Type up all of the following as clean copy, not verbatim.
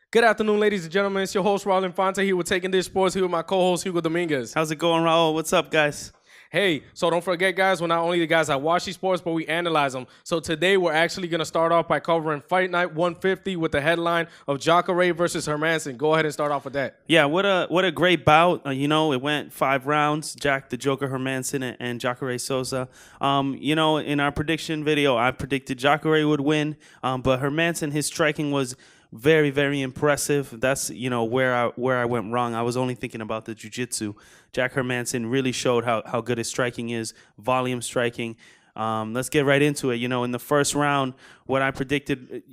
Good afternoon, ladies and gentlemen. It's your host, Raul Infante, here with Taking This Sports, here with my co-host, Hugo Dominguez. How's it going, Raul? What's up, guys? Hey, so don't forget, guys, we're not only the guys that watch these sports, but we analyze them. So today, we're actually going to start off by covering Fight Night 150 with the headline of Jacare versus Hermansson. Go ahead and start off with that. Yeah, what a great bout. It went 5 rounds. Jack the Joker Hermansson and Jacare Souza. In our prediction video, I predicted Jacare would win, but Hermansson, his striking was very, very impressive. That's where I went wrong. I was only thinking about the jiu-jitsu. Jack Hermansson really showed how good his striking is, volume striking. Let's get right into it. In the first round, what I predicted,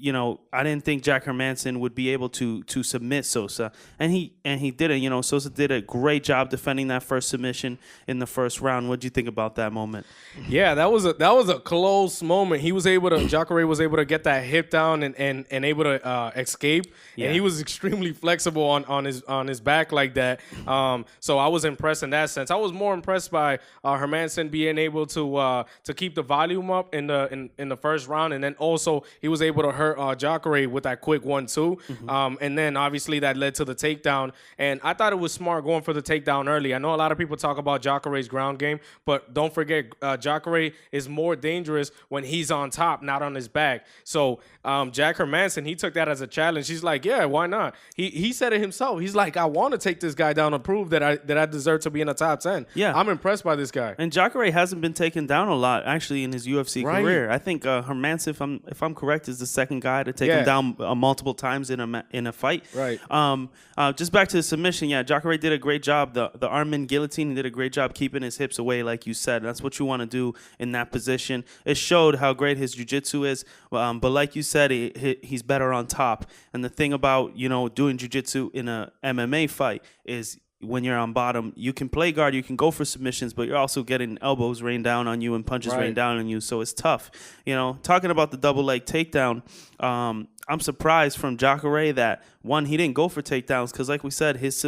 I didn't think Jack Hermansson would be able to submit Souza, and he did it. Souza did a great job defending that first submission in the first round. What do you think about that moment? Yeah, that was a close moment. Jacare was able to get that hip down and able to escape, and he was extremely flexible on his back like that. So I was impressed in that sense. I was more impressed by Hermansson being able to keep the volume up in the first round, and then also he was able to hurt Jacare with that quick 1-2, and then obviously that led to the takedown. And I thought it was smart going for the takedown early. I know a lot of people talk about Jacare's ground game, but don't forget Jacare is more dangerous when he's on top, not on his back. So Jack Hermansson, he took that as a challenge. He's like, yeah, why not? He said it himself. He's like, I want to take this guy down and prove that I deserve to be in the top 10. Yeah, I'm impressed by this guy. And Jacare hasn't been taken down a lot actually in his UFC career. I think Hermansson, if I'm correct, is the second guy to take him down multiple times in a fight. Right. Just back to the submission. Yeah, Jacare did a great job. The arm-in guillotine, he did a great job keeping his hips away, like you said. That's what you want to do in that position. It showed how great his jiu-jitsu is. But like you said, he's better on top. And the thing about doing jiu-jitsu in a MMA fight is, when you're on bottom, you can play guard, you can go for submissions, but you're also getting elbows rain down on you and punches rain down on you, so it's tough. Talking about the double leg takedown, I'm surprised from Jacare that, one, he didn't go for takedowns because, like we said, his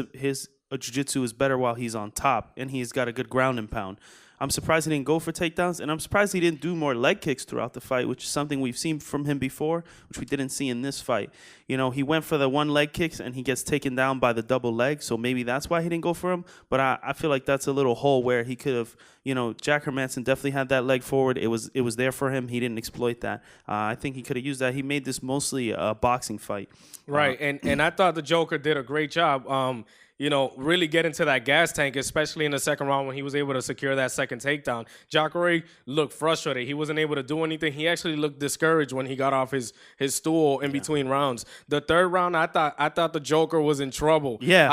jiu-jitsu is better while he's on top, and he's got a good ground and pound. I'm surprised he didn't go for takedowns, and I'm surprised he didn't do more leg kicks throughout the fight, which is something we've seen from him before, which we didn't see in this fight. He went for the one leg kicks, and he gets taken down by the double leg, so maybe that's why he didn't go for him. But I feel like that's a little hole where he could have, Jack Hermansson definitely had that leg forward. It was there for him. He didn't exploit that. I think he could have used that. He made this mostly a boxing fight. Right, and I thought the Joker did a great job. Really get into that gas tank, especially in the second round when he was able to secure that second takedown. Jacare looked frustrated. He wasn't able to do anything. He actually looked discouraged when he got off his stool in between rounds. The third round, I thought the Joker was in trouble. Yeah.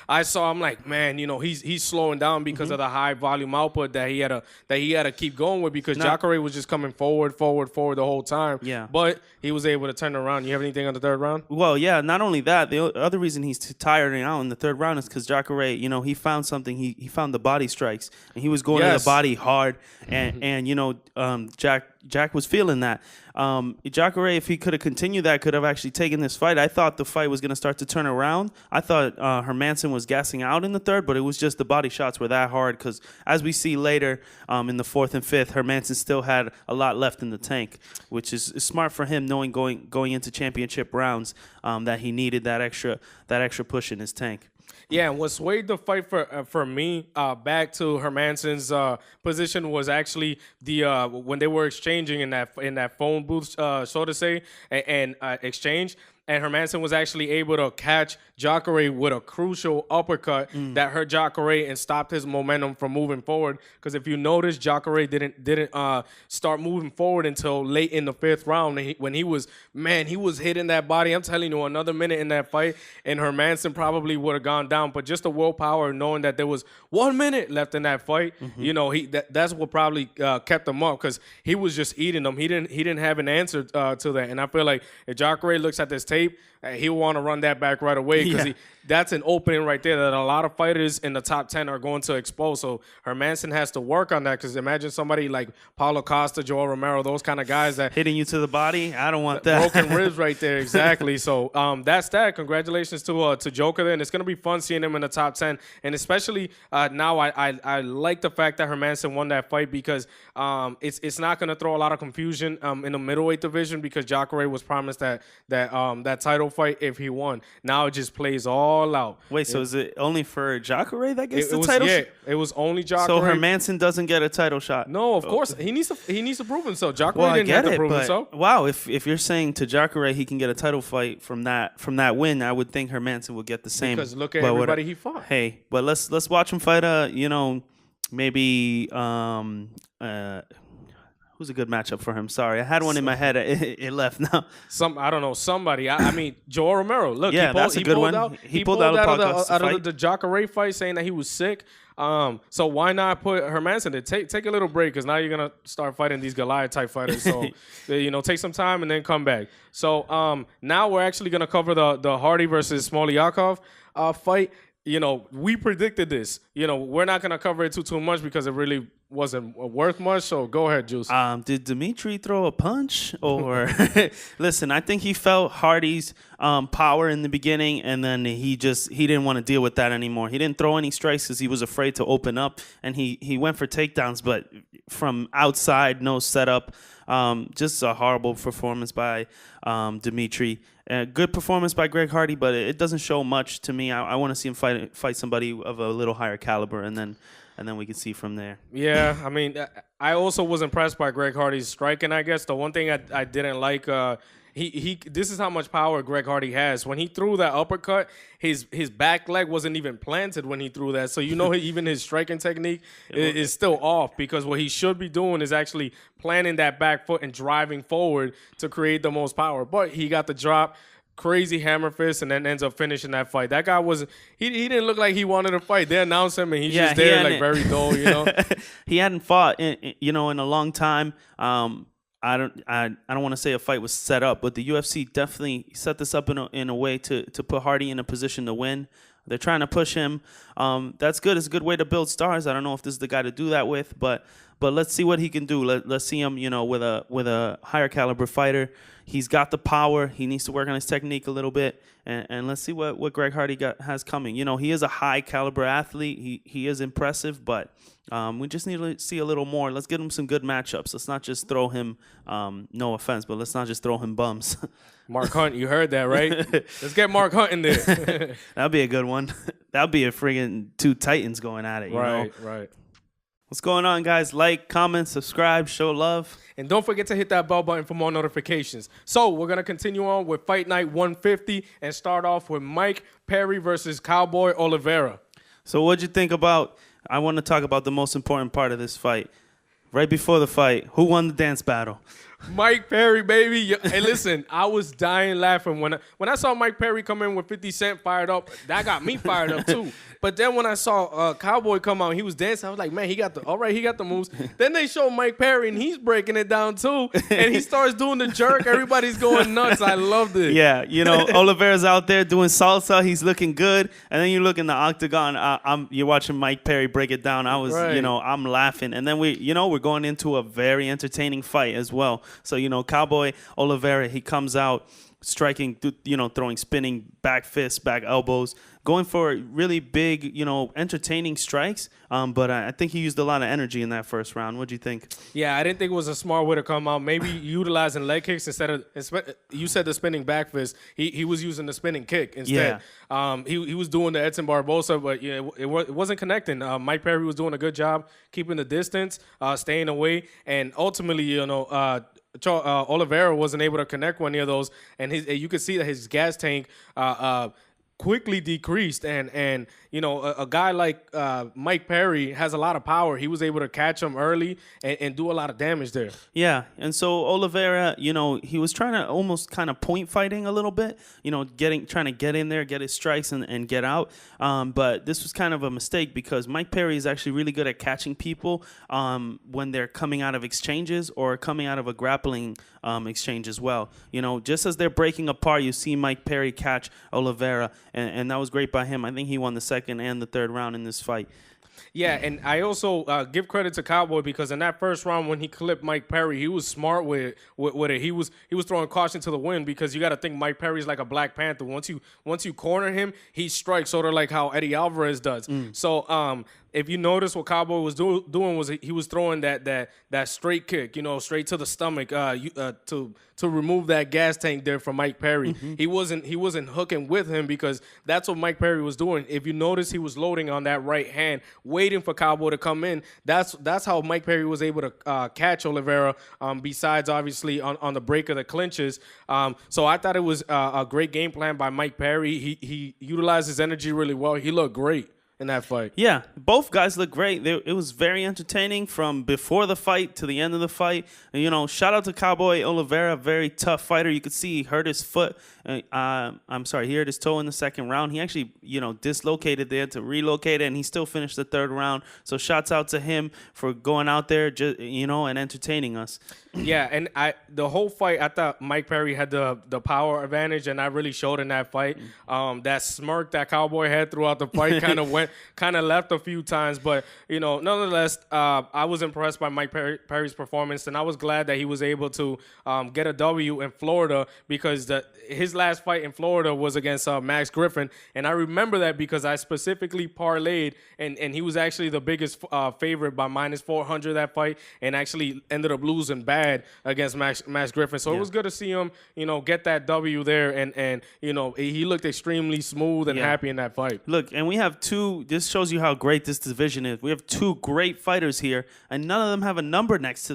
I saw him like, man, he's slowing down because of the high volume output that he had to keep going with, because Jacare was just coming forward the whole time. Yeah. But he was able to turn around. You have anything on the third round? Well, yeah, not only that, the other reason he's tiring out in the third round is because Jacare, he found something. He found the body strikes, and he was going to the body hard, and Jack was feeling that. Jacare, if he could have continued that, could have actually taken this fight. I thought the fight was going to start to turn around. I thought Hermansson was gassing out in the third, but it was just the body shots were that hard because, as we see later in the fourth and fifth, Hermansson still had a lot left in the tank, which is smart for him, knowing going into championship rounds that he needed that extra push in his tank. Yeah, and what swayed the fight for me back to Hermansson's position was actually the when they were exchanging in that phone booth, so to say, and exchange. And Hermansson was actually able to catch Jacare with a crucial uppercut that hurt Jacare and stopped his momentum from moving forward. Because if you notice, Jacare didn't start moving forward until late in the fifth round. When he was hitting that body. I'm telling you, another minute in that fight, and Hermansson probably would have gone down. But just the willpower, knowing that there was 1 minute left in that fight, that's what probably kept him up, because he was just eating them. He didn't have an answer to that. And I feel like if Jacare looks at this tape, he'll want to run that back right away, because that's an opening right there that a lot of fighters in the top 10 are going to expose. So Hermansson has to work on that, because imagine somebody like Paulo Costa, Joel Romero, those kind of guys that hitting you to the body. I don't want that. Broken ribs right there, exactly. So that's that. Congratulations to Joker there, and it's gonna be fun seeing him in the top 10. And especially now, I like the fact that Hermansson won that fight, because it's not gonna throw a lot of confusion in the middleweight division, because Jacare was promised that that title fight if he won. Now it just plays all out. Wait, so is it only for Jacare that gets the was, title? Yeah, it was only Jacare. So Hermansson doesn't get a title shot. No, of course he needs to prove himself. Jacare Well, didn't have to prove himself. Wow, if you're saying to Jacare he can get a title fight from that win, I would think Hermansson would get the same. Because look at everybody he fought. Hey, but let's watch him fight. Maybe who's a good matchup for him? Sorry, I had one in my head. It left now. I don't know, somebody. I mean, Joel Romero. Look, that's a good one. He pulled out of the Jacare fight saying that he was sick. So why not put Hermansson to take a little break? Because now you're gonna start fighting these Goliath type fighters. So take some time and then come back. So now we're actually gonna cover the Hardy versus Smoliakov fight. We predicted this. We're not gonna cover it too much because it really wasn't worth much. So go ahead, Juice. Did Dimitri throw a punch or listen? I think he felt Hardy's power in the beginning, and then he didn't want to deal with that anymore. He didn't throw any strikes because he was afraid to open up, and he went for takedowns, but from outside, no setup. Just a horrible performance by Dimitri. Good performance by Greg Hardy, but it doesn't show much to me. I want to see him fight somebody of a little higher caliber, and then we can see from there. Yeah, I mean, I also was impressed by Greg Hardy's striking. I guess the one thing I didn't like, this is how much power Greg Hardy has. When he threw that uppercut, his back leg wasn't even planted when he threw that. So even his striking technique is still off, because what he should be doing is actually planting that back foot and driving forward to create the most power. But he got the drop. Crazy hammer fist, and then ends up finishing that fight. That guy he didn't look like he wanted to fight. They announced him, and he's just there like very dull, He hadn't fought in a long time. I don't want to say a fight was set up, but the UFC definitely set this up in a way to put Hardy in a position to win. They're trying to push him. That's good. It's a good way to build stars. I don't know if this is the guy to do that with, but let's see what he can do. Let's see him, with a higher caliber fighter. He's got the power. He needs to work on his technique a little bit, and let's see what Greg Hardy has coming. He is a high caliber athlete. He is impressive, but we just need to see a little more. Let's get him some good matchups. Let's not just throw him. No offense, but let's not just throw him bums. Mark Hunt, you heard that, right? Let's get Mark Hunt in there. That'd be a good one. That'd be a friggin' two titans going at it. Right. What's going on, guys? Like, comment, subscribe, show love. And don't forget to hit that bell button for more notifications. So we're going to continue on with Fight Night 150 and start off with Mike Perry versus Cowboy Oliveira. So what'd you think about, I want to talk about the most important part of this fight. Right before the fight, who won the dance battle? Mike Perry, baby. Hey, listen, I was dying laughing when I saw Mike Perry come in with 50 Cent fired up. That got me fired up too. But then when I saw Cowboy come out, he was dancing. I was like, man, he got the moves. Then they show Mike Perry, and he's breaking it down too. And he starts doing the jerk. Everybody's going nuts. I loved it. Yeah, Oliveira's out there doing salsa. He's looking good. And then you look in the octagon. You're watching Mike Perry break it down. I was, right. I'm laughing. And then we're going into a very entertaining fight as well. So, Cowboy Oliveira, he comes out striking, throwing spinning back fists, back elbows, going for really big, entertaining strikes. But I think he used a lot of energy in that first round. What do you think? Yeah, I didn't think it was a smart way to come out. Maybe utilizing leg kicks instead of, you said the spinning back fist. He was using the spinning kick instead. Yeah. He was doing the Edson Barbosa, but it wasn't connecting. Mike Perry was doing a good job keeping the distance, staying away, and ultimately, Oliveira wasn't able to connect one of those, and you could see that his gas tank quickly decreased, and a guy like Mike Perry has a lot of power. He was able to catch him early and do a lot of damage there. Yeah, and so Oliveira, he was trying to almost kind of point fighting a little bit, trying to get in there, get his strikes and get out. But this was kind of a mistake because Mike Perry is actually really good at catching people when they're coming out of exchanges or coming out of a grappling exchange as well. Just as they're breaking apart, you see Mike Perry catch Oliveira, and that was great by him. I think he won the second and the third round in this fight. Yeah, and I also give credit to Cowboy because in that first round when he clipped Mike Perry, he was smart with it. He was throwing caution to the wind because you got to think Mike Perry's like a Black Panther. Once you corner him, he strikes sort of like how Eddie Alvarez does. So if you notice what Cowboy was doing was he was throwing that straight kick, straight to the stomach, to remove that gas tank there from Mike Perry. He wasn't hooking with him because that's what Mike Perry was doing. If you notice, he was loading on that right hand, waiting for Cowboy to come in. That's how Mike Perry was able to catch Oliveira. Besides, obviously, on the break of the clinches. So I thought it was a great game plan by Mike Perry. He utilized his energy really well. He looked great in that fight. Yeah, both guys look great. It was very entertaining from before the fight to the end of the fight. And, shout out to Cowboy Oliveira, very tough fighter. You could see he hurt his foot. He hurt his toe in the second round. He actually, dislocated there to relocate it, and he still finished the third round. So shouts out to him for going out there, and entertaining us. Yeah, and the whole fight, I thought Mike Perry had the power advantage, and I really showed in that fight. That smirk that Cowboy had throughout the fight kind of left a few times, but nonetheless, I was impressed by Mike Perry's performance, and I was glad that he was able to get a W in Florida because his last fight in Florida was against Max Griffin, and I remember that because I specifically parlayed, and he was actually the biggest favorite by -400 that fight, and actually ended up losing bad against Max Griffin. So it was good to see him, get that W there, and he looked extremely smooth and happy in that fight. Look, and we have two. This shows you how great this division is. We have two great fighters here, and none of them have a number next to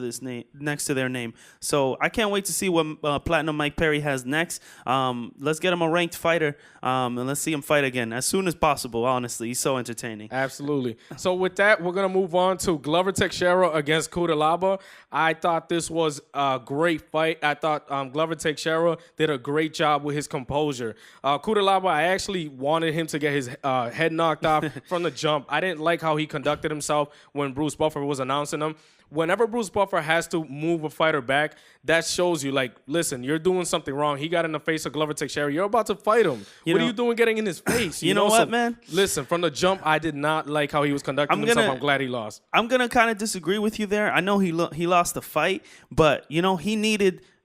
their name. So I can't wait to see what Platinum Mike Perry has next. Let's get him a ranked fighter, and let's see him fight again as soon as possible. Honestly, he's so entertaining. Absolutely. So with that, we're gonna move on to Glover Teixeira against Cutelaba. I thought this was a great fight. I thought Glover Teixeira did a great job with his composure. Cutelaba, I actually wanted him to get his head knocked off from the jump. I didn't like how he conducted himself when Bruce Buffer was announcing him. Whenever Bruce Buffer has to move a fighter back, that shows you, listen, you're doing something wrong. He got in the face of Glover Teixeira. You're about to fight him. What are you doing getting in his face? You know what, man? Listen, from the jump, I did not like how he was conducting himself. I'm glad he lost. I'm going to kind of disagree with you there. I know he lost the fight, but,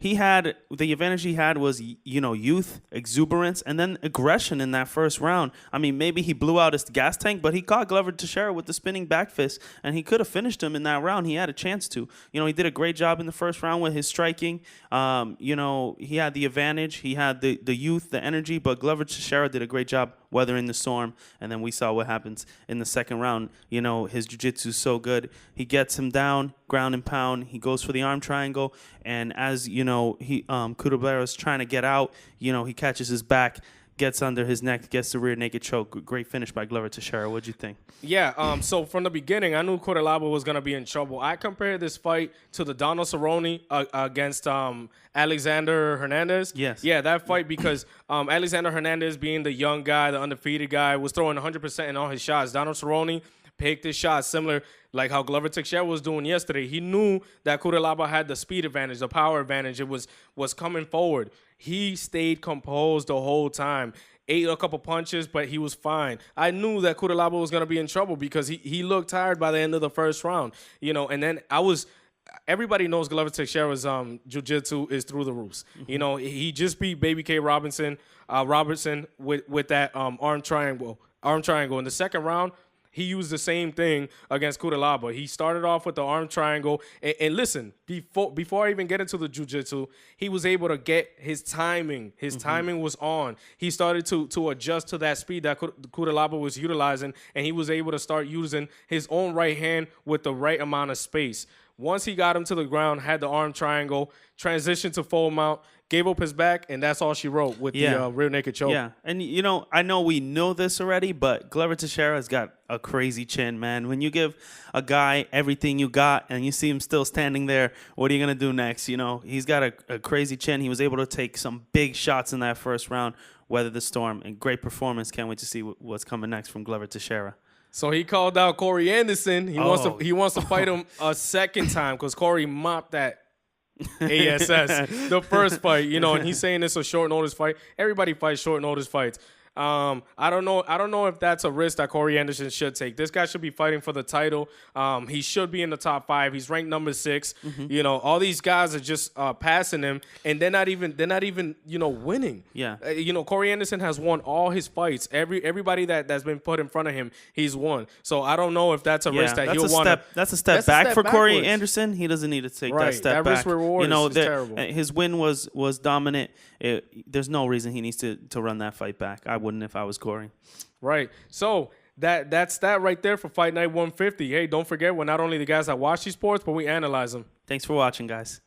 he had the advantage he had was, youth, exuberance, and then aggression in that first round. I mean, maybe he blew out his gas tank, but he caught Glover Teixeira with the spinning back fist, and he could have finished him in that round. He had a chance to. He did a great job in the first round with his striking. He had the advantage. He had the youth, the energy, but Glover Teixeira did a great job weathering the storm, and then we saw what happens in the second round. His jiu-jitsu is so good. He gets him down, ground and pound. He goes for the arm triangle, and as Cutelaba is trying to get out, he catches his back, gets under his neck, gets the rear naked choke. Great finish by Glover Teixeira. What'd you think? Yeah, so from the beginning, I knew Cutelaba was going to be in trouble. I compared this fight to the Donald Cerrone against Alexander Hernandez. Yes. Yeah, that fight because Alexander Hernandez, being the young guy, the undefeated guy, was throwing 100% in all his shots. Donald Cerrone picked his shots similar like how Glover Teixeira was doing yesterday. He knew that Cutelaba had the speed advantage, the power advantage. It was coming forward. He stayed composed the whole time. Ate a couple punches, but he was fine. I knew that Cutelaba was going to be in trouble because he looked tired by the end of the first round. And then everybody knows Glover Teixeira's jiu-jitsu is through the roofs. He just beat Baby K Robertson with that arm triangle. In the second round, he used the same thing against Cutelaba. He started off with the arm triangle. And listen, before I even get into the jiu-jitsu, he was able to get his timing. His timing was on. He started to adjust to that speed that Cutelaba was utilizing, and he was able to start using his own right hand with the right amount of space. Once he got him to the ground, had the arm triangle, transitioned to full mount, gave up his back, and that's all she wrote with the rear naked choke. Yeah, and I know we know this already, but Glover Teixeira has got a crazy chin, man. When you give a guy everything you got and you see him still standing there, what are you going to do next? He's got a crazy chin. He was able to take some big shots in that first round, weather the storm, and great performance. Can't wait to see what's coming next from Glover Teixeira. So he called out Corey Anderson. He wants to fight him a second time because Corey mopped that ASS the first fight, and he's saying it's a short notice fight. Everybody fights short notice fights. I don't know. I don't know if that's a risk that Corey Anderson should take. This guy should be fighting for the title. He should be in the top 5. He's ranked number 6. You know, all these guys are just passing him, and they're not even winning. Yeah. You know, Corey Anderson has won all his fights. Everybody that's been put in front of him, he's won. So I don't know if that's a risk that he'll want to. That's a step back for Corey backwards. Anderson. He doesn't need to take Right. that step That back. risk reward is terrible. His win was dominant. There's no reason he needs to run that fight back. I wouldn't if I was Corey. Right. So that's that right there for Fight Night 150. Hey, don't forget, we're not only the guys that watch these sports, but we analyze them. Thanks for watching, guys.